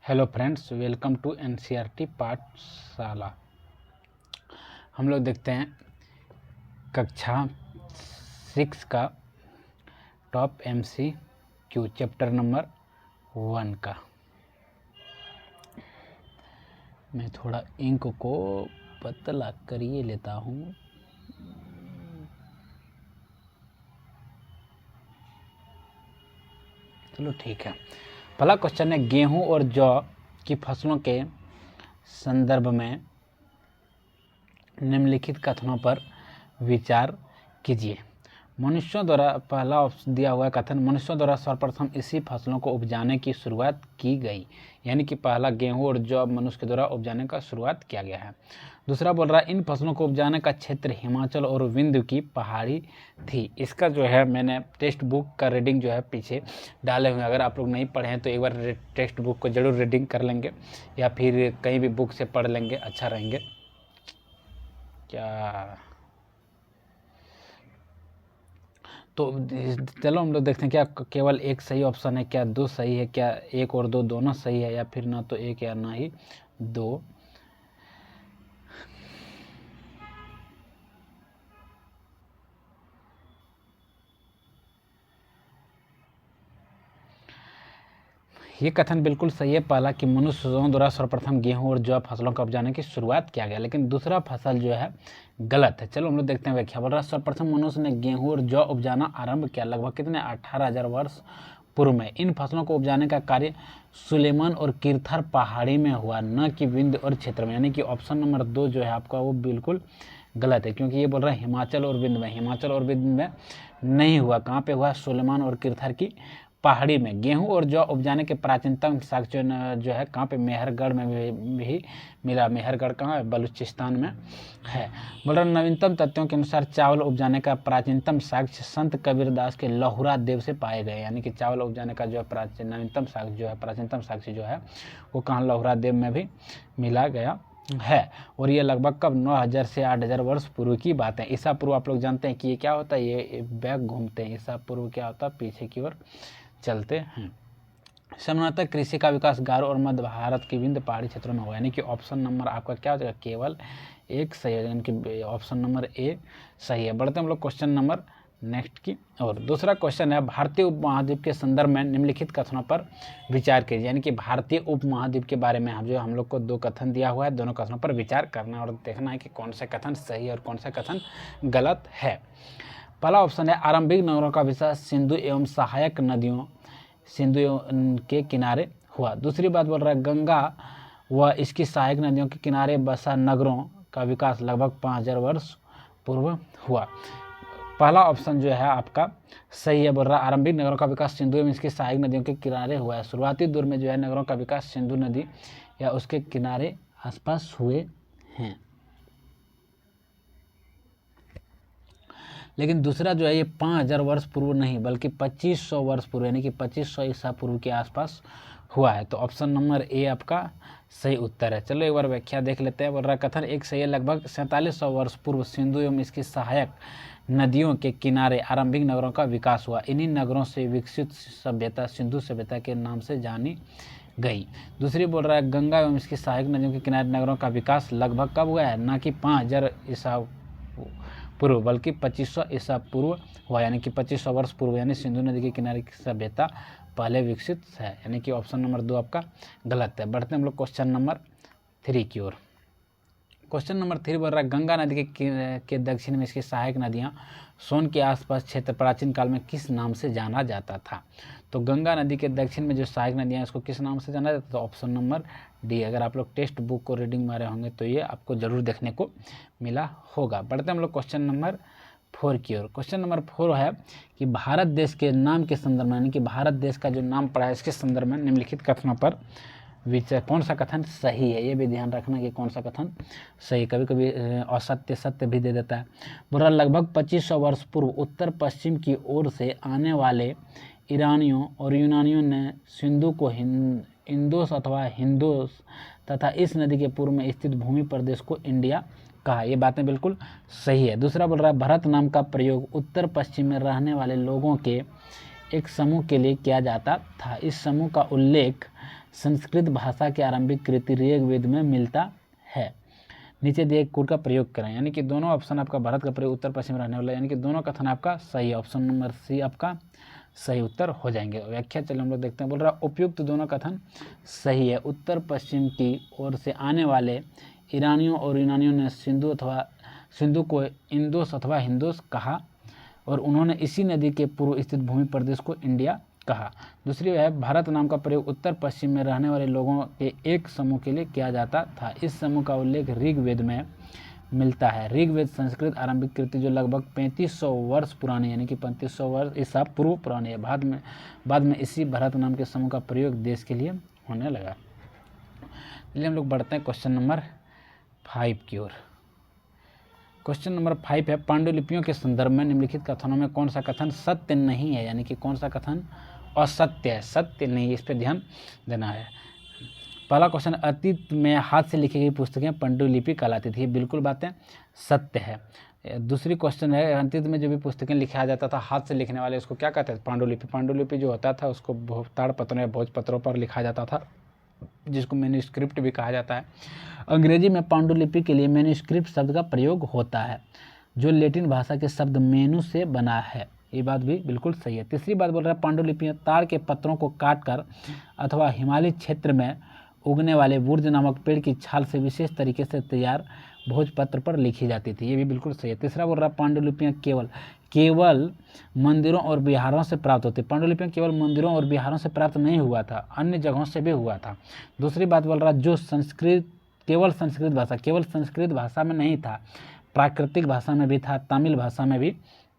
Hello friends, welcome to NCERT Pathshala. हम लोग देखते हैं कक्षा 6 का टॉप एमसीक्यू चैप्टर नंबर 1 का। मैं थोड़ा इंक को पतला करिए लेता हूँ। चलो ठीक है। पहला क्वेश्चन है, गेहूं और जौ की फसलों के संदर्भ में निम्नलिखित कथनों पर विचार कीजिए। मनुष्यों द्वारा, पहला दिया हुआ कथन, मनुष्यों द्वारा सर्वप्रथम इसी फसलों को उपजाने की शुरुआत की गई। यानी कि पहला गेहूं और जौ मनुष्य के द्वारा उपजाने का शुरुआत किया गया है। दूसरा बोल रहा है, इन फसलों को उपजाने का क्षेत्र हिमाचल और विंध्य की पहाड़ी थी। इसका जो है मैंने टेक्स्ट बुक का रीडिंग जो है पीछे डाले हुए हैं। अगर आप लोग नहीं पढ़े हैं तो एक बार टेक्स्ट बुक को जरूर रीडिंग कर लेंगे या फिर कहीं भी बुक से पढ़ लेंगे, अच्छा रहेंगे। क्या तो चलो हम लोग देखते हैं क्या केवल एक सही ऑप्शन है, क्या दो सही है, क्या एक और दो दोनों सही है, या फिर ना तो एक या ना ही दो। ये कथन बिल्कुल सही है पहला कि मनुष्यों द्वारा सर्वप्रथम गेहूं और जौ फसलों का उपजाने की शुरुआत किया गया, लेकिन दूसरा फसल जो है गलत है। चलो हम लोग देखते हैं व्याख्या। बोल रहा है, सर्वप्रथम मनुष्य ने गेहूं और जौ उपजाना आरंभ किया लगभग कितने 18,000 वर्ष पूर्व में। इन फसलों को उपजाने का कार्य सुलेमान और किरथर पहाड़ी में हुआ, न कि विंध्य और क्षेत्र में। यानी कि ऑप्शन नंबर 2 जो है आपका वो बिल्कुल गलत है, क्योंकि ये बोल रहा है हिमाचल और विंध्य में। हिमाचल और विंध्य में नहीं हुआ, कहाँ पे हुआ? सुलेमान और किरथर की पहाड़ी में। गेहूं और जौ उपजाने के प्राचीनतम साक्ष्य जो है कहाँ पे? मेहरगढ़ में भी मिला। मेहरगढ़ कहाँ है? बलूचिस्तान में है। बोल रहा नवीनतम तथ्यों के अनुसार चावल उपजाने का प्राचीनतम साक्ष्य संत कबीरदास के लहुरा देव से पाए गए। यानी कि चावल उपजाने का जो है नवीनतम साक्ष्य जो है, प्राचीनतम साक्ष्य जो है वो कहाँ? लहुरा देव में भी मिला गया है। और ये लगभग कब? 9,000 से 8,000 वर्ष पूर्व की बात है। ईसा पूर्व आप लोग जानते हैं कि ये क्या होता है, ये बैग घूमते हैं। ईसा पूर्व क्या होता है? पीछे की ओर चलते हैं। सामान्यतः कृषि का विकास गारो और मध्य भारत के विंध्य पहाड़ी क्षेत्रों में हुआ। यानी कि ऑप्शन नंबर आपका क्या हो जाएगा? केवल एक सही है, यानी कि ऑप्शन नंबर ए सही है। बढ़ते हम लोग क्वेश्चन नंबर नेक्स्ट की। और दूसरा क्वेश्चन है, भारतीय उपमहाद्वीप के संदर्भ में निम्नलिखित कथनों पर विचार कीजिए। यानी कि भारतीय उपमहाद्वीप के बारे में हम लोग को दो कथन दिया हुआ है, दोनों कथनों पर विचार करना और देखना है कि कौन सा कथन सही है और कौन सा कथन गलत है। पहला ऑप्शन है, आरंभिक नगरों का विकास सिंधु एवं सहायक नदियों सिंधु के किनारे हुआ। दूसरी बात बोल रहा है, गंगा व इसकी सहायक नदियों के किनारे बसा नगरों का विकास लगभग 5,000 वर्ष पूर्व हुआ। पहला ऑप्शन जो है आपका सही है। बोल रहा है आरंभिक नगरों का विकास सिंधु एवं इसकी सहायक नदियों के किनारे हुआ है। शुरुआती दौर में जो है नगरों का विकास सिंधु नदी या उसके किनारे आसपास हुए हैं। लेकिन दूसरा जो है ये 5,000 वर्ष पूर्व नहीं बल्कि 2,500 वर्ष पूर्व, यानी कि 2,500 ईसा पूर्व के आसपास हुआ है। तो ऑप्शन नंबर ए आपका सही उत्तर है। चलो एक बार व्याख्या देख लेते हैं। बोल रहा कथन एक सही है, लगभग 4700 वर्ष पूर्व सिंधु एवं इसकी सहायक नदियों के किनारे आरंभिक नगरों का विकास हुआ। इन्हीं नगरों से विकसित सभ्यता सिंधु सभ्यता के नाम से जानी गई। दूसरी बोल रहा है, गंगा एवं इसकी सहायक नदियों के किनारे नगरों का विकास लगभग कब हुआ है? ना कि 5,000 ईसा पूर्व बल्कि 2,500 ईसा पूर्व हुआ। यानी कि 2,500 वर्ष पूर्व, यानी सिंधु नदी के किनारे की सभ्यता पहले विकसित है। यानी कि ऑप्शन नंबर 2 आपका गलत है। बढ़ते हैं हम लोग क्वेश्चन नंबर 3 की ओर। क्वेश्चन नंबर 3 बोल रहा है, गंगा नदी के दक्षिण में इसकी सहायक नदियां सोन के आसपास क्षेत्र प्राचीन काल में किस नाम से जाना जाता था? तो गंगा नदी के दक्षिण में जो सहायक नदियां उसको किस नाम से जाना जाता था? तो ऑप्शन नंबर डी। अगर आप लोग टेक्स्ट बुक को रीडिंग मारे होंगे तो ये आपको जरूर देखने को मिला होगा। बढ़ते हम लोग क्वेश्चन नंबर 4 की ओर। क्वेश्चन नंबर 4 है कि भारत देश के नाम के संदर्भ में, यानी कि भारत देश का जो नाम पड़ा है इसके संदर्भ में निम्नलिखित कथनों पर विचार, कौन सा कथन सही है? ये भी ध्यान रखना कि कौन सा कथन सही। कभी कभी असत्य सत्य भी दे देता है। बोला लगभग 2,500 वर्ष पूर्व उत्तर पश्चिम की ओर से आने वाले ईरानियों और यूनानियों ने सिंधु को इंदोस अथवा हिंदोस तथा इस नदी के पूर्व में स्थित भूमि प्रदेश को इंडिया कहा। ये बातें बिल्कुल सही है। दूसरा बोल रहा है, भरत नाम का प्रयोग उत्तर पश्चिम में रहने वाले लोगों के एक समूह के लिए किया जाता था। इस समूह का उल्लेख संस्कृत भाषा के आरंभिक कृति ऋग्वेद में मिलता है। नीचे दिए कोड का प्रयोग करें, यानी कि दोनों ऑप्शन आपका भारत का प्रयोग उत्तर पश्चिम रहने वाला, यानी कि दोनों कथन आपका सही है। ऑप्शन नंबर सी आपका सही उत्तर हो जाएंगे। व्याख्या चलिए हम लोग देखते हैं। बोल रहा उपयुक्त दोनों कथन सही है। उत्तर पश्चिम की ओर से आने वाले ईरानियों और यूनानियों ने सिंधु को इंदोस अथवा हिंदोस कहा और उन्होंने इसी नदी के पूर्व स्थित भूमि प्रदेश को इंडिया कहा। दूसरी है भारत नाम का प्रयोग उत्तर पश्चिम में रहने वाले लोगों के एक समूह के लिए किया जाता था। इस समूह का उल्लेख ऋग्वेद में मिलता है। ऋग्वेद संस्कृत आरंभिक कृति जो लगभग 3500 वर्ष पुरानी, यानी कि 3500 वर्ष ईसा पूर्व पुरानी है। बाद में इसी भारत नाम के समूह का प्रयोग देश के लिए होने लगा। चलिए हम लोग बढ़ते हैं क्वेश्चन नंबर 5 की ओर। क्वेश्चन नंबर 5 है पांडुलिपियों के संदर्भ में निम्नलिखित कथनों में कौन सा कथन सत्य नहीं है, यानी कि कौन सा कथन असत्य है, सत्य नहीं, इस पर ध्यान देना है। पहला क्वेश्चन, अतीत में हाथ से लिखी गई पुस्तकें पांडुलिपि कहलाती थी, बिल्कुल बातें सत्य है। दूसरी क्वेश्चन है अतीत में जो भी पुस्तकें लिखा जाता था हाथ से लिखने वाले उसको क्या कहते थे, पांडुलिपि। पांडुलिपि जो होता था उसको ताड़पत्रों या भोजपत्रों पर लिखा जाता था, जिसको मैन्युस्क्रिप्ट भी कहा जाता है। अंग्रेजी में पांडुलिपि के लिए मैन्युस्क्रिप्ट शब्द का प्रयोग होता है, जो लैटिन भाषा के शब्द मेनू से बना है। ये बात भी बिल्कुल सही है। तीसरी बात बोल रहा है पांडुलिपियाँ ताड़ के पत्रों को काटकर अथवा हिमालय क्षेत्र में उगने वाले बुर्ज नामक पेड़ की छाल से विशेष तरीके से तैयार भोजपत्र पर लिखी जाती थी, ये भी बिल्कुल सही है। तीसरा बोल रहा पांडुलिपियाँ केवल मंदिरों और बिहारों से प्राप्त होती। पांडुलिपियाँ केवल मंदिरों और बिहारों से प्राप्त नहीं हुआ था, अन्य जगहों से भी हुआ था। दूसरी बात बोल रहा जो केवल संस्कृत भाषा में नहीं था, प्राकृतिक भाषा में भी था, तमिल भाषा में भी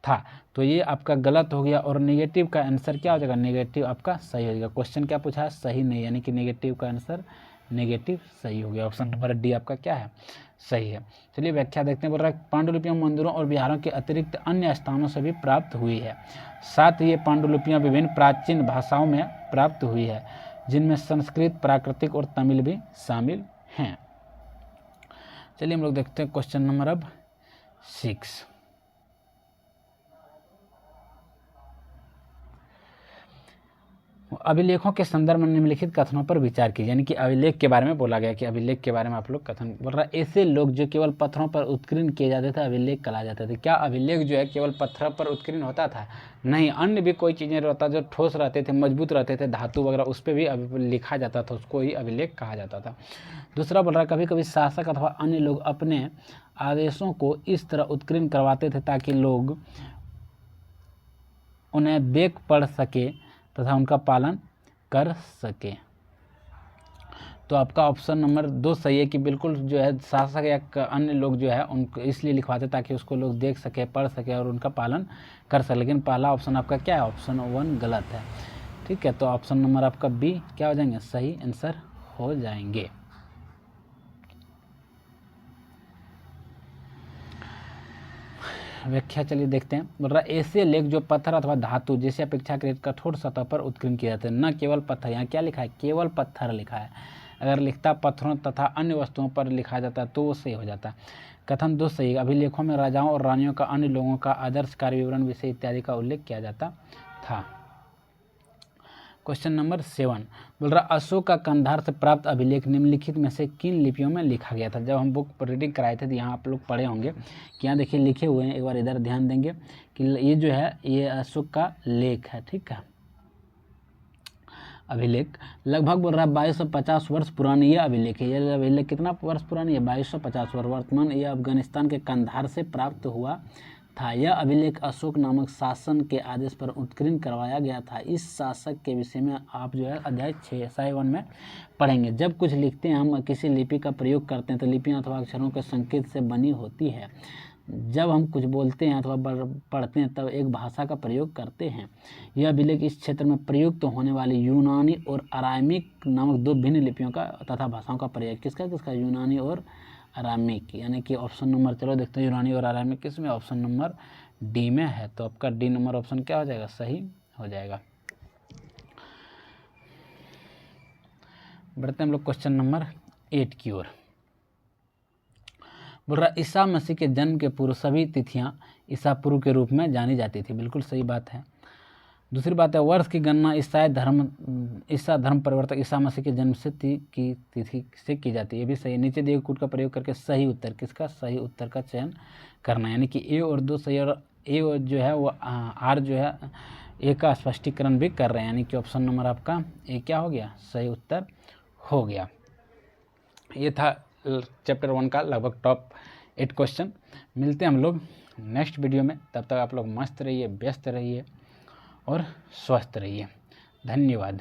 था, तो ये आपका गलत हो गया। और नेगेटिव का आंसर क्या हो जाएगा, नेगेटिव आपका सही हो जाएगा। क्वेश्चन क्या पूछा है, सही नहीं, यानी कि नेगेटिव का आंसर नेगेटिव सही हो गया। ऑप्शन नंबर डी आपका क्या है, सही है। चलिए व्याख्या देखते हैं। बोल रहा है पांडुलिपियाँ मंदिरों और बिहारों के अतिरिक्त अन्य स्थानों से भी प्राप्त हुई है। साथ ही ये पांडुलिपियाँ विभिन्न प्राचीन भाषाओं में प्राप्त हुई है, जिनमें संस्कृत, प्राकृतिक और तमिल भी शामिल हैं। चलिए हम लोग देखते हैं क्वेश्चन नंबर अब 6। अभिलेखों के संदर्भ में निम्नलिखित कथनों पर विचार कीजिए, यानी कि अभिलेख के बारे में बोला गया कि अभिलेख के बारे में आप लोग कथन बोल रहा है। ऐसे लोग जो केवल पत्थरों पर उत्कीर्ण किए जाते थे अभिलेख कहा जाते थे। क्या अभिलेख जो है केवल पत्थर पर उत्कीर्ण होता था, नहीं, अन्य भी कोई चीज़ें रहता जो ठोस रहते थे, मजबूत रहते थे, धातु वगैरह, उस पर भी लिखा जाता था, उसको ही अभिलेख कहा जाता था। दूसरा बोल रहा है कभी कभी शासक अथवा अन्य लोग अपने आदेशों को इस तरह उत्कीर्ण करवाते थे ताकि लोग उन्हें देख पढ़ सके तथा उनका पालन कर सके। तो आपका ऑप्शन नंबर 2 सही है कि बिल्कुल जो है शासक या अन्य लोग जो है उनको इसलिए लिखवाते ताकि उसको लोग देख सके, पढ़ सके और उनका पालन कर सके। लेकिन पहला ऑप्शन आपका क्या है, ऑप्शन 1 गलत है। ठीक है, तो ऑप्शन नंबर आपका बी क्या हो जाएंगे, सही आंसर हो जाएंगे। व्याख्या चलिए देखते हैं। बोल रहा ऐसे लेख जो पत्थर अथवा धातु जैसे अपेक्षाकृत कठोर सतह पर उत्कीर्ण किए जाते हैं, न केवल पत्थर, यहाँ क्या लिखा है, केवल पत्थर लिखा है। अगर लिखता पत्थरों तथा अन्य वस्तुओं पर लिखा जाता तो वो सही हो जाता। कथन 2 सही, अभिलेखों में राजाओं और रानियों का, अन्य लोगों का आदर्श कार्य विवरण, विषय इत्यादि का उल्लेख किया जाता था। क्वेश्चन नंबर 7 बोल रहा अशोक का कंधार से प्राप्त अभिलेख निम्नलिखित में से किन लिपियों में लिखा गया था। जब हम बुक रीडिंग कराए थे तो यहाँ आप लोग पढ़े होंगे कि यहाँ देखिए लिखे हुए हैं, एक बार इधर ध्यान देंगे कि ये जो है ये अशोक का लेख है। ठीक है, अभिलेख लगभग बोल रहा है 2250 वर्ष पुरानी ये अभिलेख है। ये अभिलेख कितना वर्ष पुरानी है, 2250 वर्ष। वर्तमान ये अफगानिस्तान के कंधार से प्राप्त हुआ था। यह अभिलेख अशोक नामक शासक के आदेश पर उत्कीर्ण करवाया गया था। इस शासक के विषय में आप जो है अध्याय 6 में पढ़ेंगे। जब कुछ लिखते हैं हम किसी लिपि का प्रयोग करते हैं तो लिपियाँ अथवा अक्षरों के संकेत से बनी होती है। जब हम कुछ बोलते हैं अथवा पढ़ते हैं तब एक भाषा का प्रयोग करते हैं। यह अभिलेख इस क्षेत्र में प्रयुक्त होने वाली यूनानी और अरामिक नामक 2 भिन्न लिपियों का तथा भाषाओं का प्रयोग, किसका यूनानी और अरामिक, यानी कि ऑप्शन नंबर चलो देखते हैं यूनानी और अरामिक किस में, ऑप्शन नंबर डी में है। तो आपका डी नंबर ऑप्शन क्या हो जाएगा, सही हो जाएगा। बढ़ते हैं हम लोग क्वेश्चन नंबर 8 की ओर। बोल रहा ईसा मसीह के जन्म के पूर्व सभी तिथियां ईसा पूर्व के रूप में जानी जाती थी, बिल्कुल सही बात है। दूसरी बात है वर्ष की गणना ईसा धर्म परिवर्तक ईसा मसीह के जन्म से की तिथि से की जाती है। ये भी सही है। नीचे दिए कूट का प्रयोग करके सही उत्तर किसका सही उत्तर का चयन करना, यानी कि ए और दो सही, और ए जो है वो आर जो है ए का स्पष्टीकरण भी कर रहे हैं, यानी कि ऑप्शन नंबर आपका ए क्या हो गया सही उत्तर हो गया। ये था चैप्टर 1 का लगभग टॉप 8 क्वेश्चन। मिलते हैं हम लोग नेक्स्ट वीडियो में, तब तक आप लोग मस्त रहिए, व्यस्त रहिए और स्वस्थ रहिए। धन्यवाद।